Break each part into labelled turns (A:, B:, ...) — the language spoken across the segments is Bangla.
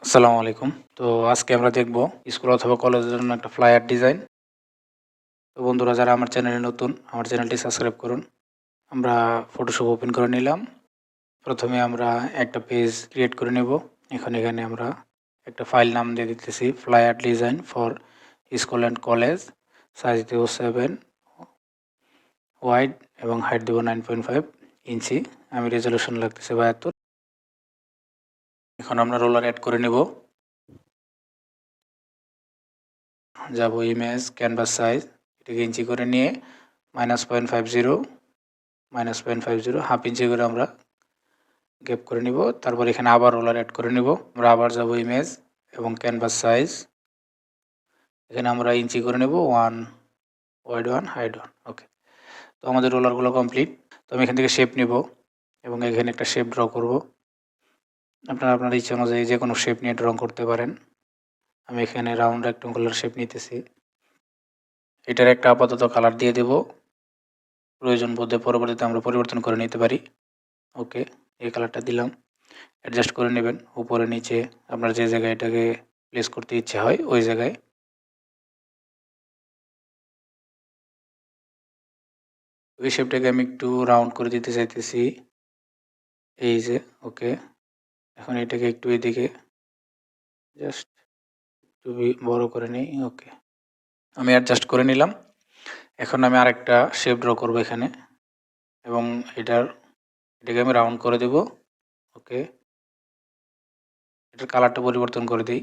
A: আসসালামু আলাইকুম। তো আজকে আমরা দেখব স্কুল অথবা কলেজের জন্য একটা ফ্লায়ার ডিজাইন। তো বন্ধুরা যারা আমার চ্যানেলে নতুন, আমার চ্যানেলটি সাবস্ক্রাইব করুন। আমরা ফটোশপ ওপেন করে নিলাম। প্রথমে আমরা একটা পেজ ক্রিয়েট করে নেব। এখানে আমরা একটা ফাইল নাম দিয়ে দিতেছি flyer design for school and college. Size দেব 7, ওয়াইড এবং হাইট দেব 9.5 ইঞ্চি। আমি রেজলিউশন লাগতেছে 72। এখন আমরা রোলার অ্যাড করে নেব। যাব ইমেজ ক্যানভাস সাইজ এটাকে ইঞ্চি করে নিয়ে -0.50 হাফ ইঞ্চি করে আমরা গ্যাপ করে নিব। তারপর এখানে আবার রোলার অ্যাড করে নিব। আমরা আবার যাব ইমেজ এবং ক্যানভাস সাইজ এখানে আমরা ইঞ্চি করে নেব 1, ওয়াইড 1, হাইট 1। ওকে, তো আমাদের রোলারগুলো কমপ্লিট। তো আমি এখান থেকে শেপ নিব এবং এখানে একটা শেপ ড্র করব। আপনারা আপনার ইচ্ছা অনুযায়ী যে কোনো শেপ নিয়ে ড্র করতে পারেন। আমি এখানে রাউন্ড রেক্ট্যাঙ্গুলার শেপ নিতেছি। এটার একটা আপাতত কালার দিয়ে দেব, প্রয়োজন বোধে পরবর্তীতে আমরা পরিবর্তন করে নিতে পারি। ওকে, এই কালারটা দিলাম। অ্যাডজাস্ট করে নেবেন উপরে নিচে আপনার যে জায়গায় এটাকে প্লেস করতে ইচ্ছে হয় ওই জায়গায়। ওই শেপটাকে আমি একটু রাউন্ড করে দিতে চাইতেছি, এই যে। ওকে, এখন এটাকে একটু এদিকে জাস্ট একটু বড় করে নিই। ওকে, আমি অ্যাডজাস্ট করে নিলাম। এখন আমি আরেকটা শেপ ড্র করব এখানে এবং এটাকে আমি রাউন্ড করে দেব। ওকে, এটার কালারটা পরিবর্তন করে দিই।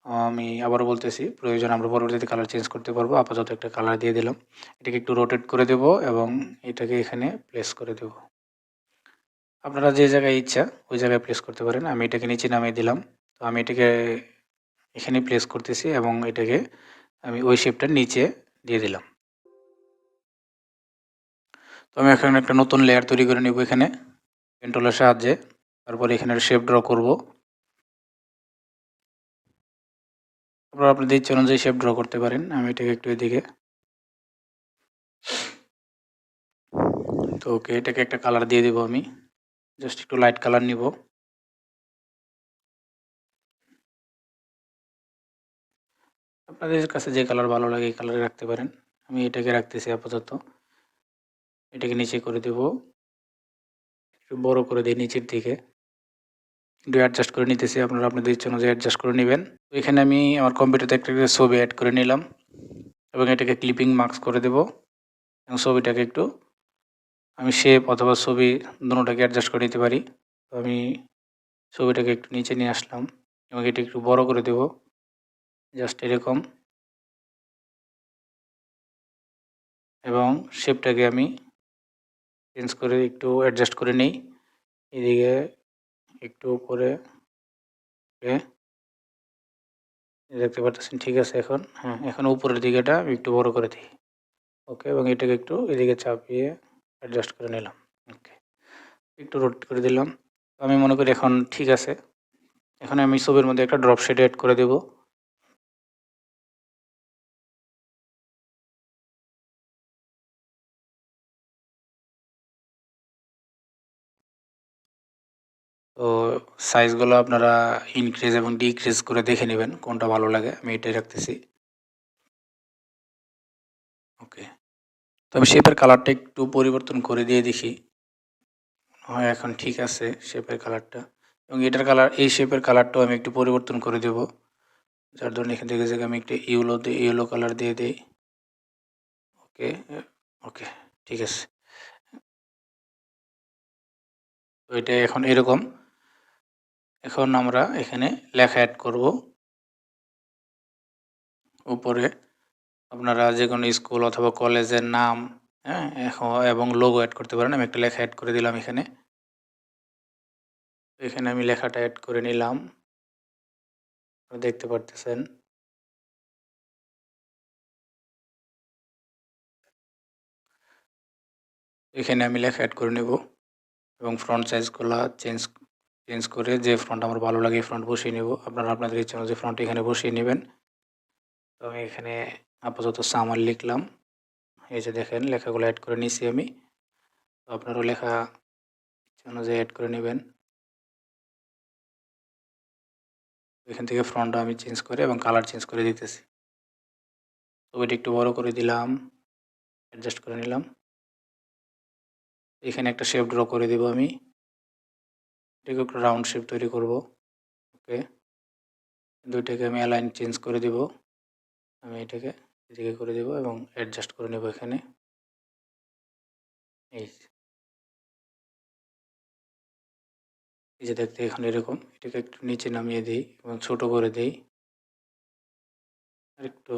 A: আমি আবারও বলতেছি, প্রয়োজন আমরা পরবর্তীতে কালার চেঞ্জ করতে পারবো। আপাতত একটা কালার দিয়ে দিলাম। এটাকে একটু রোটেট করে দেব এবং এটাকে এখানে প্লেস করে দেব। আপনারা যে জায়গায় ইচ্ছা ওই জায়গায় প্লেস করতে পারেন। আমি এটাকে নিচে নামিয়ে দিলাম। তো আমি এটাকে এখানে প্লেস করতেছি এবং এটাকে আমি ওই শেপটার নিচে দিয়ে দিলাম। তো আমি এখানে একটা নতুন লেয়ার তৈরি করে নেব এখানে পেন টুলের সাহায্যে। তারপর এখানে শেপ ড্র করব। তারপর আপনাদের ইচ্ছা অনুযায়ী শেপ ড্র করতে পারেন। আমি এটাকে একটু এদিকে। তো ওকে, এটাকে একটা কালার দিয়ে দেবো আমি। জাস্ট একটু লাইট কালার নিব। আপনাদের কাছে যে কালার ভালো লাগে এই কালারে রাখতে পারেন। আমি এটাকে রাখতেছি আপাতত। এটাকে নিচে করে দেব, একটু বড় করে দিই নিচের দিকে। একটু অ্যাডজাস্ট করে নিতেছি, আপনারা আপনাদের ইচ্ছা অনুযায়ী অ্যাডজাস্ট করে নেবেন। তো এখানে আমি আমার কম্পিউটারে একটা ছবি অ্যাড করে নিলাম এবং এটাকে ক্লিপিং মার্কস করে দেব এবং ছবিটাকে একটু আমি শেপ অথবা ছবি দুটোটাকে অ্যাডজাস্ট করে নিতে পারি। তো আমি ছবিটাকে একটু নিচে নিয়ে আসলাম এবং এটা একটু বড় করে দেব, জাস্ট এরকম। এবং শেপটাকে আমি চেঞ্জ করে একটু অ্যাডজাস্ট করে নিই। এদিকে একটু উপরে। ওকে, দেখতে পাচ্ছেন, ঠিক আছে। এখন হ্যাঁ, এখন উপরের দিকেটা আমি একটু বড় করে দিই। ওকে, এবং এটাকে একটু এদিকে চাপিয়ে অ্যাডজাস্ট করে নিলাম। ওকে, একটু রোটেট করে দিলাম। আমি মনে করি এখন ঠিক আছে। এখন আমি ছবির মধ্যে একটা ড্রপ শেড অ্যাড করে দেব। তো সাইজগুলো আপনারা ইনক্রিজ এবং ডিক্রিজ করে দেখে নেবেন কোনটা ভালো লাগে। আমি এটাই রাখতেছি। ওকে, তো আমি শেপের কালারটা একটু পরিবর্তন করে দিয়ে দেখি। হয় এখন ঠিক আছে শেপের কালারটা, এবং এটার কালার, এই শেপের কালারটাও আমি একটু পরিবর্তন করে দেব। যার জন্য এখান থেকে আমি একটু ইয়েলো কালার দিয়ে দিই। ওকে, ওকে, ঠিক আছে। তো এটা এখন এরকম। এখন আমরা এখানে লেখা অ্যাড করব উপরে। আপনারা যে কোনো স্কুল অথবা কলেজের নাম, হ্যাঁ, এবং লোগো অ্যাড করতে পারেন। আমি একটা লেখা অ্যাড করে দিলাম এখানে। এখানে আমি লেখাটা অ্যাড করে নিলাম, দেখতে পারতেছেন। এখানে আমি লেখা অ্যাড করে নেব এবং ফ্রন্ট সাইজগুলো চেঞ্জ চেঞ্জ করে যে ফ্রন্ট আমার ভালো লাগে ফ্রন্ট বসিয়ে নেব। আপনারা আপনাদের ইচ্ছা অনুযায়ী ফ্রন্ট এখানে বসিয়ে নেবেন। তো আমি এখানে আপাতত সামার লিখলাম। এই যে দেখেন লেখাগুলো অ্যাড করে নিয়েছি আমি। তো আপনারাও লেখা ইচ্ছা অনুযায়ী অ্যাড করে নেবেন। এখান থেকে ফন্ট আমি চেঞ্জ করে এবং কালার চেঞ্জ করে দিতেছি। ছবিটা একটু বড় করে দিলাম, অ্যাডজাস্ট করে নিলাম। এখানে একটা শেপ ড্র করে দেব আমি। এটাকে একটু রাউন্ড শেপ তৈরি করব। ওকে, দুইটাকে আমি অ্যালাইন চেঞ্জ করে দেব। আমি এটাকে এদিকে করে দেব এবং অ্যাডজাস্ট করে নেব এখানে। এই যে দেখতে এখন এরকম। এটাকে একটু নিচে নামিয়ে দিই এবং ছোট করে দিই আরেকটু।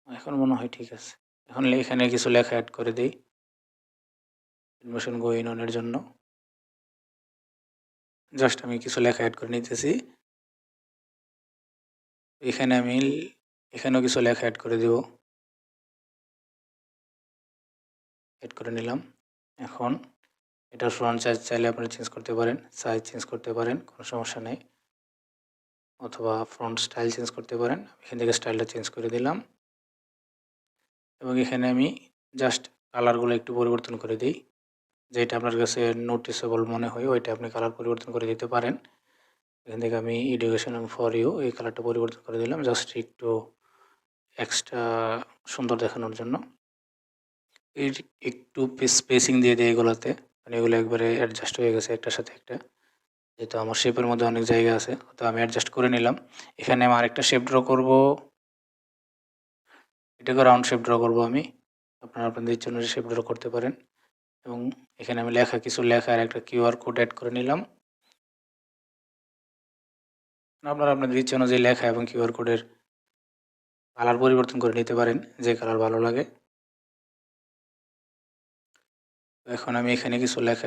A: এখন মনে হয় ঠিক আছে। এখন এখানে কিছু লেখা অ্যাড করে দিই অ্যানিমেশন গোয়িং অনের জন্য। জাস্ট আমি কিছু লেখা অ্যাড করে নিতেছি। এখানে আমি এখানেও কিছু লেখা অ্যাড করে দেব। অ্যাড করে নিলাম। এখন এটার ফ্রন্ট সাইজ চাইলে আপনারা চেঞ্জ করতে পারেন, সাইজ চেঞ্জ করতে পারেন, কোনো সমস্যা নেই। অথবা ফ্রন্ট স্টাইল চেঞ্জ করতে পারেন। এখান থেকে স্টাইলটা চেঞ্জ করে দিলাম এবং এখানে আমি জাস্ট কালারগুলো একটু পরিবর্তন করে দিই। যেটা আপনার কাছে নোটিসেবল মনে হয় ওইটা আপনি কালার পরিবর্তন করে দিতে পারেন। এখান থেকে আমি এডুকেশন ফর ইউ এই কালারটা পরিবর্তন করে দিলাম জাস্ট একটু এক্সট্রা সুন্দর দেখানোর জন্য। একটু স্পেসিং দিয়ে দিই এগুলোতে, মানে এগুলো একবারে অ্যাডজাস্ট হয়ে গেছে একটার সাথে একটা। যেহেতু আমার শেপের মধ্যে অনেক জায়গা আছে, তো আমি অ্যাডজাস্ট করে নিলাম। এখানে আমি আরেকটা শেপ ড্র করব। এটাকে রাউন্ড শেপ ড্র করব আমি। আপনারা আপনাদের ইচ্ছা অনুযায়ী শেপ ড্র করতে পারেন। এবং এখানে আমি কিছু লেখা আর একটা কিউআর কোড অ্যাড করে নিলাম। আপনারা আপনাদের ইচ্ছা অনুযায়ী লেখা এবং কিউআর কোডের কালার পরিবর্তন করে নিতে পারেন, যে কালার ভালো লাগে। এখন আমি এখানে কিছু লেখা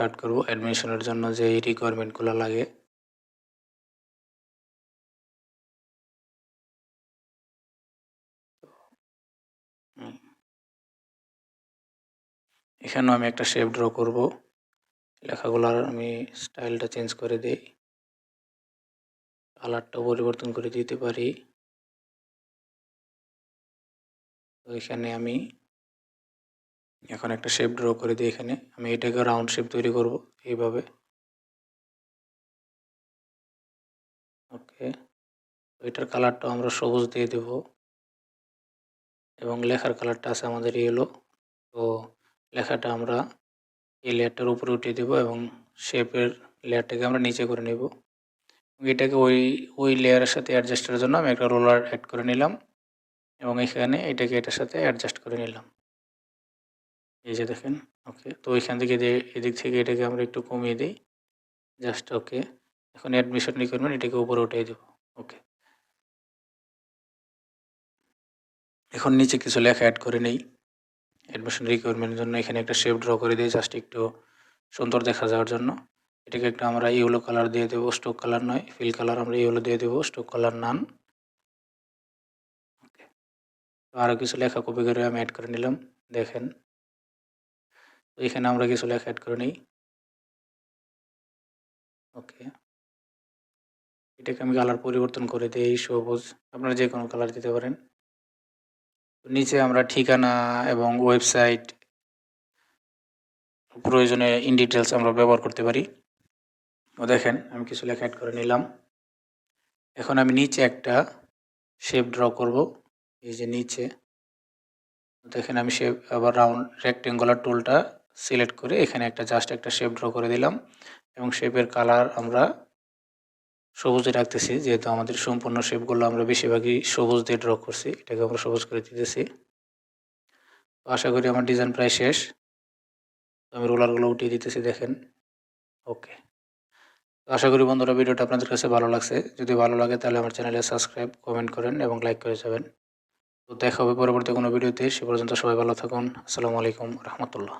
A: অ্যাড করব অ্যাডমিশনের জন্য যে রিকোয়ারমেন্টগুলো লাগে। এখানেও আমি একটা শেপ ড্র করব। লেখাগুলোর আমি স্টাইলটা চেঞ্জ করে দিই, কালারটাও পরিবর্তন করে দিতে পারি। তো এখানে আমি এখন একটা শেপ ড্র করে দিই। এখানে আমি এটাকে রাউন্ড শেপ তৈরি করব এইভাবে। ওকে, এটার কালারটাও আমরা সবুজ দিয়ে দেব এবং লেখার কালারটা আছে আমাদের ইয়েলো। তো লেখাটা আমরা এই লেয়ারটার উপরে উঠিয়ে দেব এবং শেপের লেয়ারটাকে আমরা নিচে করে নেব। এটাকে ওই লেয়ারের সাথে অ্যাডজাস্টের জন্য আমি একটা রোলার অ্যাড করে নিলাম এবং এখানে এটাকে এটার সাথে অ্যাডজাস্ট করে নিলাম। এই যে দেখেন। ওকে, তো ওইখান থেকে এদিক থেকে এটাকে আমরা একটু কমিয়ে দিই জাস্ট। ওকে, এখন অ্যাডমিশন রিকোয়ারমেন্ট এটাকে উপরে উঠিয়ে দেব। ওকে, এখন নিচে কিছু লেখা অ্যাড করে নেই অ্যাডমিশন রিকোয়ারমেন্টের জন্য। এখানে একটা শেপ ড্র করে দিই জাস্ট একটু সুন্দর দেখা যাওয়ার জন্য। এটাকে একটা আমরা ইয়েলো কালার দিয়ে দেবো, স্টোক কালার নয়, ফিল কালার আমরা ইয়েলো দিয়ে দেবো, স্টোক কালার নান। ওকে, আরও কিছু লেখা কপি করে আমি অ্যাড করে নিলাম দেখেন। তো এখানে আমরা কিছু লেখা অ্যাড করে নিই। ওকে, এটাকে আমি কালার পরিবর্তন করে দিই সবুজ, আপনারা যে কোনো কালার দিতে পারেন। নিচে আমরা ঠিকানা এবং ওয়েবসাইট প্রয়োজনে ইন ডিটেলস আমরা ব্যবহার করতে পারি। ও দেখেন আমি কিছু লেখা অ্যাড করে নিলাম। এখন আমি নিচে একটা শেপ ড্র করব। এই যে নিচে দেখেন আমি শেপ আবার রাউন্ড রেক্টেঙ্গুলার টুলটা সিলেক্ট করে এখানে জাস্ট একটা শেপ ড্র করে দিলাম এবং শেপের কালার আমরা সবুজে রাখতেছি, যেহেতু আমাদের সম্পূর্ণ শেপগুলো আমরা বেশিরভাগই সবুজ দিয়ে ড্র করছি। এটাকে আমরা সবুজ করে দিতেছি। তো আশা করি আমার ডিজাইন প্রায় শেষ। আমি রোলারগুলো উঠিয়ে দিতেছি দেখেন। ওকে, তো আশা করি বন্ধুরা ভিডিওটা আপনাদের কাছে ভালো লাগছে। যদি ভালো লাগে তাহলে আমার চ্যানেলে সাবস্ক্রাইব, কমেন্ট করেন এবং লাইক করে যাবেন। তো দেখা হবে পরবর্তী কোনো ভিডিওতে। সে পর্যন্ত সবাই ভালো থাকুন। আসসালামু আলাইকুম রহমতুল্লাহ।